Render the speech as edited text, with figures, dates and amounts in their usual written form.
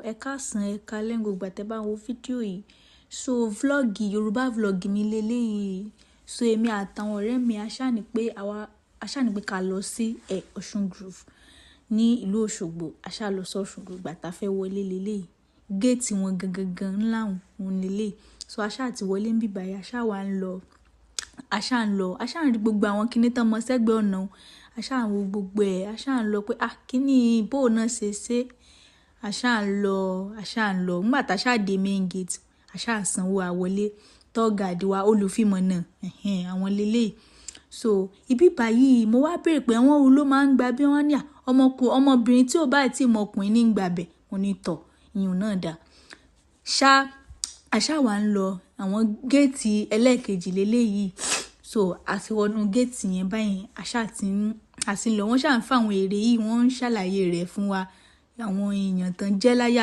ẹ káàsán ẹ káalẹ́ gbogbo àtẹ́ bá wo fídíò yìí. So vlog Yorùbá vlog mi leléyìí. So èmi àtàwọn ọ̀rẹ́ mi aṣáni pé ká lọ sí Ọ̀ṣun Grove ní ìlú Òṣogbo. Aṣá lọ sí Ọ̀ṣun Grove gbà tá fẹ́ wọlé leléyìí. Géètì wọn gangan ńlá òun leléyìí. So aṣá ti wọlé ń bíbá yìí, aṣá ń rí gbogbo àwọn kinní tán mọ́ sẹ́gbẹ̀ẹ́ ọ̀nà. Aṣá ń wo gbogbo ẹ̀, aṣá ń lọ pé kíní bó náà ṣe. Aṣá ń lọ nígbà tá aṣá dé main gate, aṣá sanwó àwọlé tọ́gàdì wa olùfimọ̀nà àwọn leléyìí. So ibi báyìí mo wá béèrè pé àwọn wo ló máa ń gba bí wọ́n ní ọmọbìnrin tí ò bá tí mọ ọkùnrin ní gbàbẹ̀ mo ní tọ̀ ìyún náà dà. Aṣá wa ń lọ àwọn géètì ẹlẹ́ẹ̀kejì leléyìí. So àti wọnú géètì yẹn báyìí aṣá ti ń lọ, wọ́n ṣáà ń fà àwọn èrè yìí, wọ́n ń ṣàlàyé rẹ̀ fún wa àwọn èèyàn tán jẹ́ láyà.